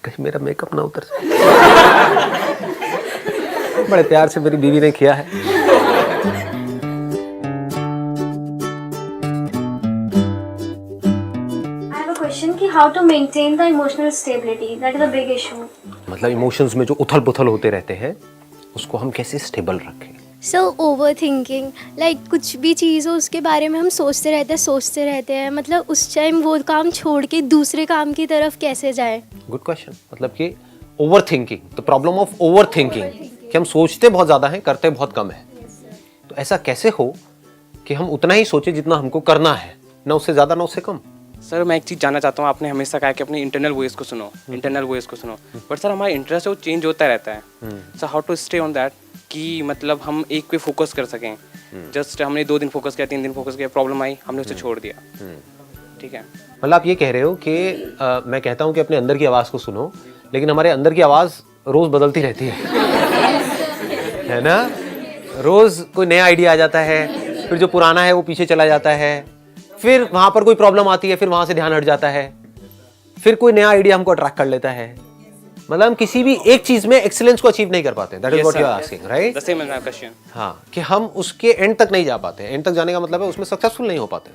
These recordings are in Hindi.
कहीं मेरा मेकअप ना उतर जाए। बड़े प्यार से मेरी बीवी ने किया है। I have a question कि how to maintain the emotional stability, that is a big issue. मतलब इमोशंस में जो उथल पुथल होते रहते हैं उसको हम कैसे स्टेबल रखें। सो ओवर थिंकिंग, लाइक कुछ भी चीज़ हो उसके बारे में हम सोचते रहते हैं, मतलब उस टाइम वो काम छोड़ के दूसरे काम की तरफ कैसे जाए। Good question. मतलब कि over thinking, the problem of over thinking, कि हम सोचते बहुत ज़्यादा हैं, करते बहुत कम है। तो ऐसा कैसे हो कि हम उतना ही सोचे जितना हमको करना है, ना उससे ज़्यादा ना उससे कम। सर मैं एक चीज़ जानना चाहता हूँ, आपने हमेशा कहा कि अपनी इंटरनल वॉइस को सुनो, इंटरनल वॉइस को सुनो, बट सर हमारा इंटरेस्ट है वो चेंज होता रहता है। Sir how to stay on that कि मतलब हम एक पे फोकस कर सकें। जस्ट हमने 2 दिन फोकस किया, 3 दिन फोकस किया, प्रॉब्लम आई, हमने उसे छोड़ दिया। ठीक है, मतलब आप ये कह रहे हो कि मैं कहता हूँ कि अपने अंदर की आवाज़ को सुनो, लेकिन हमारे अंदर की आवाज़ रोज़ बदलती रहती है ना। रोज़ कोई नया आइडिया आ जाता है, फिर जो पुराना है वो पीछे चला जाता है, फिर वहाँ पर कोई प्रॉब्लम आती है, फिर वहाँ से ध्यान हट जाता है, फिर कोई नया आइडिया हमको अट्रैक्ट कर लेता है। मतलब हम किसी भी एक चीज़ में एक्सीलेंस को अचीव नहीं कर पाते। That is what you are asking, right? The same is my question. हाँ, कि हम उसके एंड तक नहीं जा पाते। एंड तक जाने का मतलब है उसमें सक्सेसफुल नहीं हो पाते।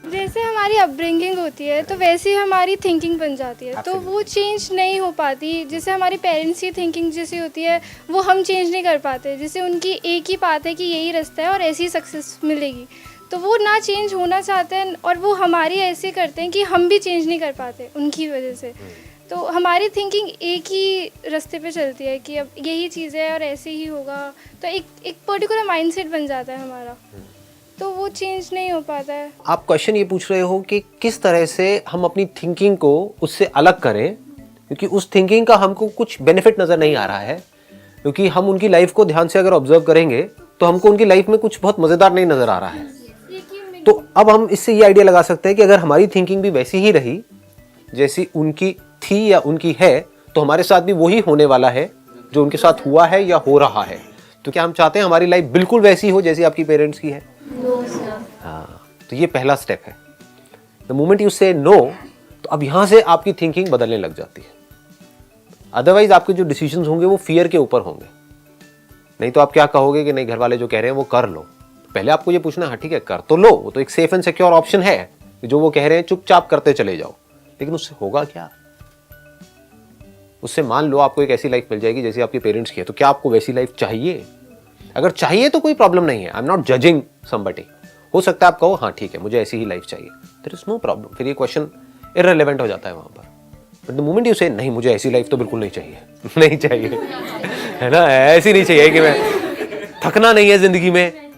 जैसे हमारी अपब्रिंगिंग होती है तो वैसे ही हमारी थिंकिंग बन जाती है, तो वो चेंज नहीं हो पाती। जैसे हमारी पेरेंट्स की थिंकिंग जैसी होती है वो हम चेंज नहीं कर पाते। जैसे उनकी एक ही बात है कि यही रास्ता है और ऐसी सक्सेस मिलेगी, तो वो ना चेंज होना चाहते हैं और वो हमारी ऐसे करते हैं कि हम भी चेंज नहीं कर पाते उनकी वजह से। तो हमारी थिंकिंग एक ही रास्ते पे चलती है कि अब यही चीज़ है और ऐसे ही होगा, तो एक पर्टिकुलर माइंडसेट बन जाता है हमारा, तो वो चेंज नहीं हो पाता है। आप क्वेश्चन ये पूछ रहे हो कि किस तरह से हम अपनी थिंकिंग को उससे अलग करें, क्योंकि उस थिंकिंग का हमको कुछ बेनिफिट नज़र नहीं आ रहा है। क्योंकि हम उनकी लाइफ को ध्यान से अगर ऑब्जर्व करेंगे तो हमको उनकी लाइफ में कुछ बहुत मज़ेदार नहीं नज़र आ रहा है। तो अब हम इससे ये आइडिया लगा सकते हैं कि अगर हमारी थिंकिंग भी वैसी ही रही जैसी उनकी थी या उनकी है, तो हमारे साथ भी वही होने वाला है जो उनके साथ हुआ है या हो रहा है। तो क्या हम चाहते हैं हमारी लाइफ बिल्कुल वैसी हो जैसी आपकी पेरेंट्स की है? हाँ, तो ये पहला स्टेप है। द मोमेंट यू से नो, तो अब यहां से आपकी थिंकिंग बदलने लग जाती है। अदरवाइज आपके जो डिसीजंस होंगे वो फियर के ऊपर होंगे। नहीं तो आप क्या कहोगे कि नहीं, घर वाले जो कह रहे हैं वो कर लो। पहले आपको ये पूछना है, हाँ ठीक है कर तो लो, वो तो एक सेफ एंड सिक्योर ऑप्शन है। जो वो कह रहे हैं चुपचाप करते चले जाओ, लेकिन उससे होगा क्या? उससे मान लो आपको एक ऐसी लाइफ मिल जाएगी जैसी आपके पेरेंट्स की है, तो क्या आपको वैसी लाइफ चाहिए? अगर चाहिए तो कोई प्रॉब्लम नहीं है। I am not judging somebody. हो सकता है आप कहो हाँ ठीक है मुझे ऐसी ही लाइफ चाहिए, देयर इज नो प्रॉब्लम। फिर ये क्वेश्चन इररिलेवेंट हो जाता है वहां पर। बट द मोमेंट यू से नहीं मुझे ऐसी लाइफ तो बिल्कुल नहीं चाहिए नहीं चाहिए, है ना, ऐसी नहीं चाहिए कि मैं थकना नहीं है जिंदगी में,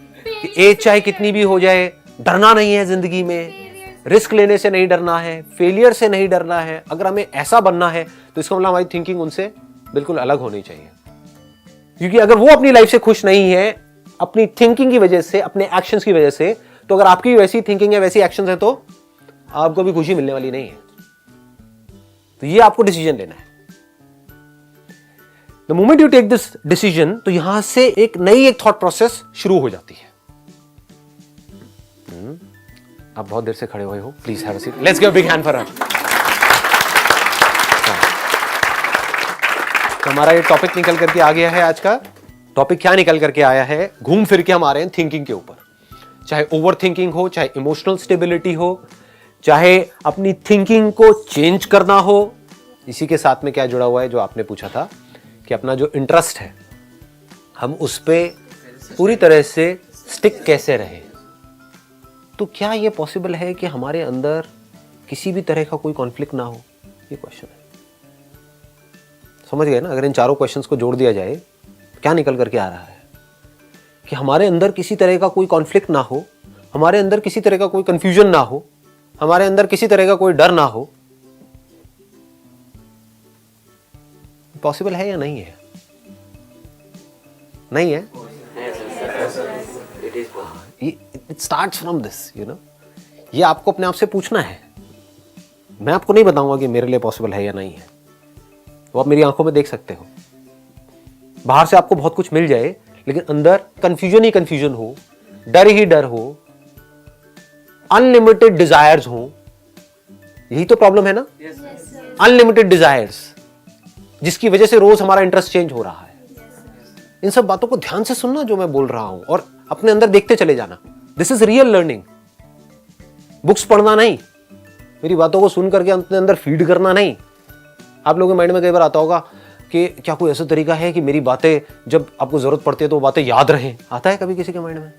एज चाहे कितनी भी हो जाए, डरना नहीं है जिंदगी में, रिस्क लेने से नहीं डरना है, फेलियर से नहीं डरना है। अगर हमें ऐसा बनना है तो इसका मतलब हमारी थिंकिंग उनसे बिल्कुल अलग होनी चाहिए। क्योंकि अगर वो अपनी लाइफ से खुश नहीं है अपनी थिंकिंग की वजह से, अपने एक्शंस की वजह से, तो अगर आपकी वैसी थिंकिंग है वैसी एक्शंस है तो आपको भी खुशी मिलने वाली नहीं है। तो ये आपको डिसीजन लेना है। The moment you take this decision, तो यहां से एक नई थॉट प्रोसेस शुरू हो जाती है। आप बहुत देर से खड़े हुए हो, please have a seat. Let's give a big hand for her. तो हमारा ये टॉपिक निकल करके आ गया है। आज का टॉपिक क्या निकल करके आया है? घूम फिर के हम आ रहे हैं थिंकिंग के ऊपर। चाहे ओवर थिंकिंग हो, चाहे इमोशनल स्टेबिलिटी हो, चाहे अपनी थिंकिंग को चेंज करना हो। इसी के साथ में क्या जुड़ा हुआ है जो आपने पूछा था कि अपना जो इंटरेस्ट है हम उस पर पूरी तरह से स्टिक कैसे रहे। तो क्या ये पॉसिबल है कि हमारे अंदर किसी भी तरह का कोई कॉन्फ्लिक्ट ना हो? ये क्वेश्चन है। समझ गए ना? अगर इन चारों क्वेश्चंस को जोड़ दिया जाए क्या निकल करके आ रहा है कि हमारे अंदर किसी तरह का कोई कॉन्फ्लिक्ट ना हो, हमारे अंदर किसी तरह का कोई कंफ्यूजन ना हो, हमारे अंदर किसी तरह का कोई डर ना हो। पॉसिबल है या नहीं है? नहीं है? It starts from this, you know. ये आपको अपने आप से पूछना है। मैं आपको नहीं बताऊंगा कि मेरे लिए पॉसिबल है या नहीं है, वो आप मेरी आंखों में देख सकते हो। बाहर से आपको बहुत कुछ मिल जाए लेकिन अंदर कंफ्यूजन ही कंफ्यूजन हो, डर ही डर हो, अनलिमिटेड डिजायर्स हो। यही तो प्रॉब्लम है ना, अनलिमिटेड डिजायर्स। जिसकी वजह से रोज हमारा इंटरेस्ट चेंज हो रहा है। इन सब बातों को ध्यान से सुनना जो मैं बोल रहा हूं और अपने अंदर देखते चले जाना। This is real learning. Books पढ़ना नहीं, मेरी बातों को सुन करके अपने अंदर फीड करना नहीं। आप लोगों के माइंड में कई बार आता होगा कि क्या कोई ऐसा तरीका है कि मेरी बातें जब आपको जरूरत पड़ती है तो बातें याद रहें। आता है कभी किसी के माइंड में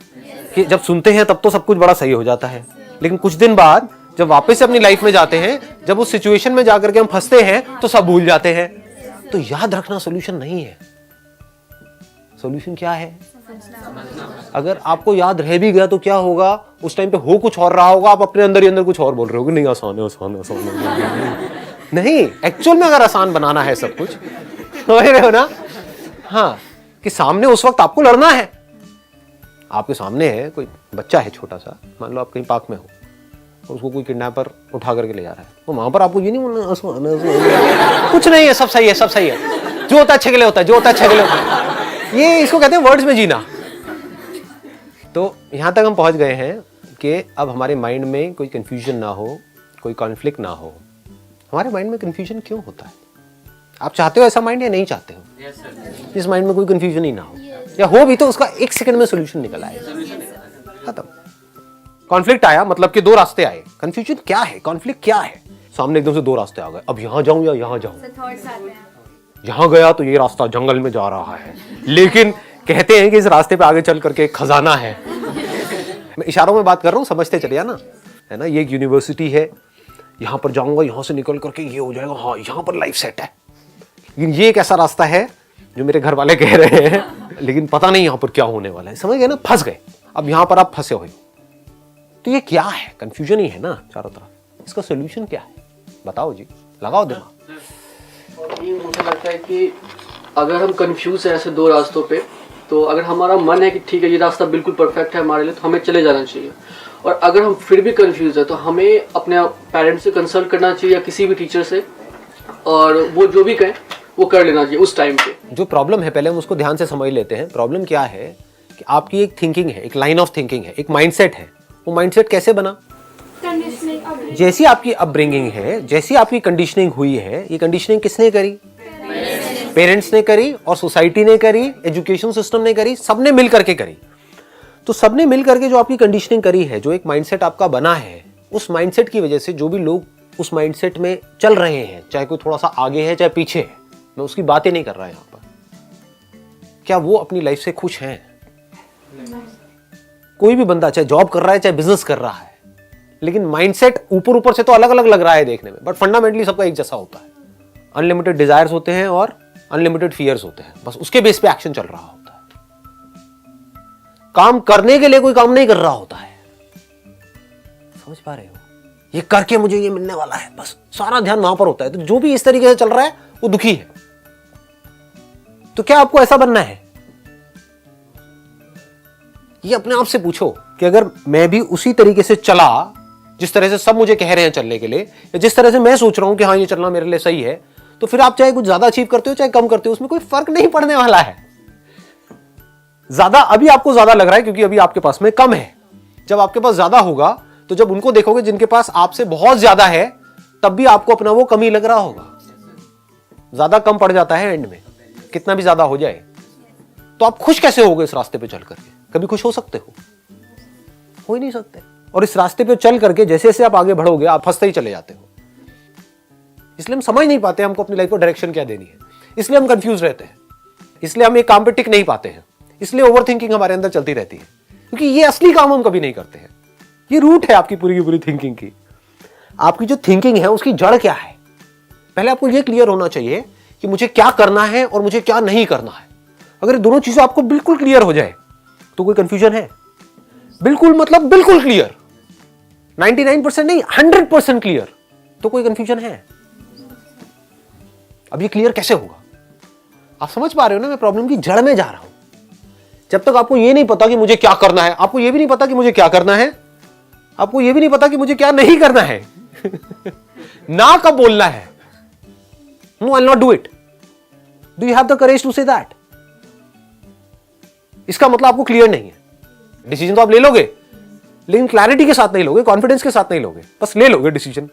कि जब सुनते हैं तब तो सब कुछ बड़ा सही हो जाता है, लेकिन कुछ दिन बाद जब वापस से अपनी लाइफ में जाते हैं, जब उस सिचुएशन में जाकर के हम फंसते हैं तो सब भूल जाते हैं। तो याद रखना सोल्यूशन नहीं है। सोल्यूशन क्या है? अगर आपको याद रह भी गया तो क्या होगा, उस टाइम पे हो कुछ और रहा होगा, आप अपने अंदर ही अंदर कुछ और बोल रहे होगे, नहीं आसान है, आसान है, आसान है। नहीं, एक्चुअल में अगर आसान बनाना है सब कुछ, समझ रहे हो ना? हाँ, कि सामने उस वक्त आपको लड़ना है। आपके सामने है कोई बच्चा है छोटा सा, मान लो आप कहीं पार्क में हो और उसको कोई किडनैपर उठा करके ले जा रहा है, तो वहां पर आपको ये नहीं बोलना आसान है, कुछ नहीं है, सब सही है, सब सही है, जो होता है अच्छे के लिए होता है, जो होता है अच्छे के लिए होता है। ये इसको कहते हैं वर्ड्स में जीना। तो यहां तक हम पहुंच गए हैं कि अब हमारे माइंड में कोई कंफ्यूजन ना हो, कोई कॉन्फ्लिक्ट ना हो। हमारे माइंड में कंफ्यूजन क्यों होता है? आप चाहते हो ऐसा माइंड या नहीं चाहते हो? इस माइंड में कोई कंफ्यूजन ही ना हो, या हो भी तो उसका 1 सेकंड में सोल्यूशन निकल आए, खत्म। कॉन्फ्लिक्ट आया मतलब कि 2 रास्ते आए। कंफ्यूजन क्या है, कॉन्फ्लिक्ट क्या है? सामने एकदम से 2 रास्ते आ गए, अब यहां जाऊं या यहां जाऊं। यहां गया तो ये रास्ता जंगल में जा रहा है, लेकिन कहते हैं कि इस रास्ते पे आगे चल करके एक खजाना है। मैं इशारों में बात कर रहा हूं, समझते चलिए ना, है ना? ये एक यूनिवर्सिटी है, यहां पर जाऊंगा, यहां से निकल करके ये हो जाएगा, हाँ यहां पर लाइफ सेट है। लेकिन ये एक ऐसा रास्ता है जो मेरे घर वाले कह रहे हैं, लेकिन पता नहीं यहां पर क्या होने वाला है। समझ गए ना? फंस गए। अब यहां पर आप फंसे हुए, तो ये क्या है? कंफ्यूजन ही है ना चारों तरफ। इसका सोल्यूशन क्या है? बताओ जी, लगाओ दिमाग। और ये मुझे लगता है कि अगर हम कंफ्यूज हैं ऐसे 2 रास्तों पे, तो अगर हमारा मन है कि ठीक है ये रास्ता बिल्कुल परफेक्ट है हमारे लिए, तो हमें चले जाना चाहिए। और अगर हम फिर भी कंफ्यूज है तो हमें अपने पेरेंट्स से कंसल्ट करना चाहिए या किसी भी टीचर से, और वो जो भी कहें वो कर लेना चाहिए उस टाइम पे। जो प्रॉब्लम है पहले हम उसको ध्यान से समझ लेते हैं। प्रॉब्लम क्या है कि आपकी एक थिंकिंग है, एक लाइन ऑफ थिंकिंग है, एक माइंडसेट है। वो माइंडसेट कैसे बना? जैसी आपकी अपब्रिंगिंग है, जैसी आपकी कंडीशनिंग हुई है, ये कंडीशनिंग किसने करी? पेरेंट्स ने करी, और सोसाइटी ने करी, एजुकेशन सिस्टम ने करी, सबने मिल करके करी। तो सबने मिल करके जो आपकी कंडीशनिंग करी है, जो एक माइंडसेट आपका बना है, उस माइंडसेट की वजह से जो भी लोग उस माइंडसेट में चल रहे हैं, चाहे कोई थोड़ा सा आगे है चाहे पीछे है, मैं उसकी बातें नहीं कर रहा यहां पर, क्या वो अपनी लाइफ से खुश हैं? कोई भी बंदा चाहे जॉब कर रहा है चाहे बिजनेस कर रहा है, लेकिन माइंडसेट ऊपर ऊपर से तो अलग अलग लग रहा है देखने में, बट फंडामेंटली सबका एक जैसा होता है। अनलिमिटेड डिजायर्स होते हैं और अनलिमिटेड फियर्स होते हैं, बस उसके बेस पे एक्शन चल रहा होता है। काम करने के लिए कोई काम नहीं कर रहा होता है। समझ पा रहे हो? ये करके मुझे ये मिलने वाला है, बस सारा ध्यान वहां पर होता है। तो जो भी इस तरीके से चल रहा है वो दुखी है। तो क्या आपको ऐसा बनना है? ये अपने आप से पूछो कि अगर मैं भी उसी तरीके से चला जिस तरह से सब मुझे कह रहे हैं चलने के लिए, या जिस तरह से मैं सोच रहा हूं कि हाँ ये चलना मेरे लिए सही है, तो फिर आप चाहे कुछ ज्यादा अचीव करते हो चाहे कम करते हो, उसमें कोई फर्क नहीं पड़ने वाला है। ज्यादा अभी आपको ज्यादा लग रहा है क्योंकि अभी आपके पास में कम है। जब आपके पास ज्यादा होगा तो जब उनको देखोगे जिनके पास आपसे बहुत ज्यादा है, तब भी आपको अपना वो कमी लग रहा होगा। ज्यादा कम पड़ जाता है एंड में, कितना भी ज्यादा हो जाए। तो आप खुश कैसे होगे इस रास्ते पे चल करके? कभी खुश हो सकते हो ही नहीं सकते। और इस रास्ते पे चल करके जैसे जैसे आप आगे बढ़ोगे आप फंसते ही चले जाते हो। इसलिए हम समझ नहीं पाते हमको अपनी लाइफ को डायरेक्शन क्या देनी है, इसलिए हम कंफ्यूज रहते हैं, इसलिए हम एक काम पे टिक नहीं पाते हैं, इसलिए ओवरथिंकिंग हमारे अंदर चलती रहती है, क्योंकि ये असली काम हम कभी नहीं करते हैं। ये रूट है आपकी पूरी की पूरी थिंकिंग की। आपकी जो थिंकिंग है उसकी जड़ क्या है, पहले आपको ये क्लियर होना चाहिए कि मुझे क्या करना है और मुझे क्या नहीं करना है। अगर दोनों चीजें आपको बिल्कुल क्लियर हो जाए तो कोई कंफ्यूजन है? बिल्कुल मतलब बिल्कुल क्लियर, 99% नहीं 100% क्लियर, तो कोई कंफ्यूजन है? अब ये क्लियर कैसे होगा? आप समझ पा रहे हो ना, मैं प्रॉब्लम की जड़ में जा रहा हूं। जब तक आपको ये नहीं पता कि मुझे क्या करना है, आपको ये भी नहीं पता कि मुझे क्या करना है, आपको ये भी नहीं पता कि मुझे क्या नहीं करना है ना कब बोलना है, no I will not do it, do you have the courage to say that? इसका मतलब आपको क्लियर नहीं है। डिसीजन तो आप ले लोगे, लेकिन क्लैरिटी के साथ नहीं लोगे, कॉन्फिडेंस के साथ नहीं लोगे, बस ले लोगे डिसीजन।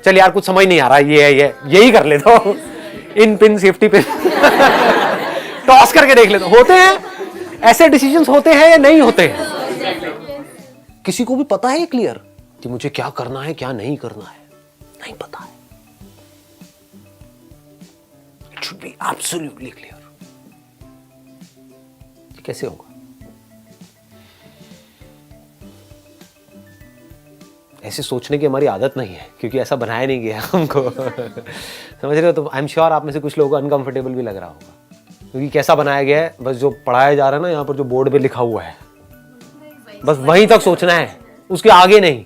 चल यार कुछ समझ नहीं आ रहा, ये है, ये यही कर लेता हूं, इन पिन सेफ्टी पिन टॉस करके देख लेते होते हैं ऐसे डिसीजंस होते हैं या नहीं होते हैं? किसी को भी पता है क्लियर कि मुझे क्या करना है क्या नहीं करना है? नहीं पता है. It should be absolutely clear. कैसे होगा? ऐसे सोचने की हमारी आदत नहीं है क्योंकि ऐसा बनाया नहीं गया हमको. समझ रहे हो? तो आई एम श्योर आप में से कुछ लोगों को अनकंफर्टेबल भी लग रहा होगा क्योंकि कैसा बनाया गया है, बस जो पढ़ाया जा रहा है ना यहाँ पर जो बोर्ड पे लिखा हुआ है बस वहीं तक सोचना है, उसके आगे नहीं.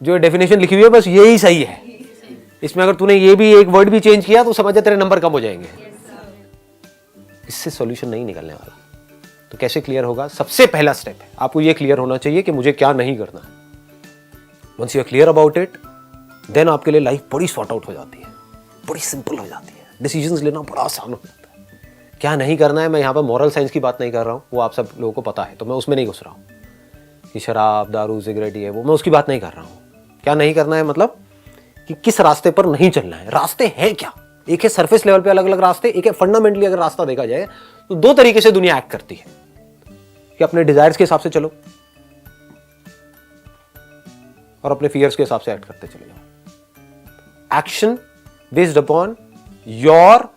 जो डेफिनेशन लिखी हुई है बस यही सही है. इसमें अगर तूने ये भी एक वर्ड भी चेंज किया तो समझ जा तेरे नंबर कम हो जाएंगे. इससे सॉल्यूशन नहीं निकलने वाला. तो कैसे क्लियर होगा? सबसे पहला स्टेप है आपको ये क्लियर होना चाहिए कि मुझे क्या नहीं करना है. Once you are clear about it then आपके लिए लाइफ बड़ी सॉर्ट आउट हो जाती है, बड़ी सिंपल हो जाती है. डिसीजंस लेना बड़ा आसान हो जाता है. क्या नहीं करना है, मैं यहाँ पर मॉरल साइंस की बात नहीं कर रहा हूँ, वो आप सब लोगों को पता है तो मैं उसमें नहीं घुस रहा हूँ कि शराब दारू सिगरेट ये वो, मैं उसकी बात नहीं कर रहा हूँ. क्या नहीं करना है मतलब कि किस रास्ते पर नहीं चलना है. रास्ते हैं क्या? एक है सरफेस लेवल पे अलग अलग रास्ते, एक है फंडामेंटली अगर रास्ता देखा जाए तो दो तरीके से दुनिया एक्ट करती है कि अपने डिजायर्स के हिसाब से चलो और अपने फियर्स के हिसाब से एक्ट करते चले जाओ. Action based upon your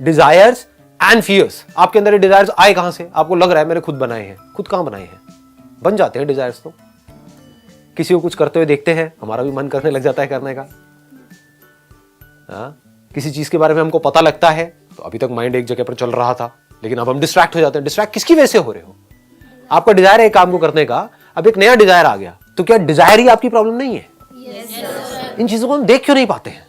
desires and fears. आपके अंदर ये डिजायर्स आए कहां से? आपको लग रहा है मैंने खुद बनाए हैं. खुद कहां बनाए हैं? बन जाते हैं डिजायर्स तो. किसी को कुछ करते हुए देखते हैं, हमारा भी मन करने लग जाता है करने का. किसी चीज के बारे में हमको पता लगता है तो अभी तक माइंड एक जगह पर चल रहा था लेकिन अब हम डिस्ट्रैक्ट हो जाते हैं. डिस्ट्रैक्ट किसकी वजह से हो रहे हो? आपका डिजायर है एक काम को करने का, अब एक नया डिजायर आ गया तो क्या डिजायर ही आपकी प्रॉब्लम नहीं है? इन चीजों को हम देख क्यों नहीं पाते हैं?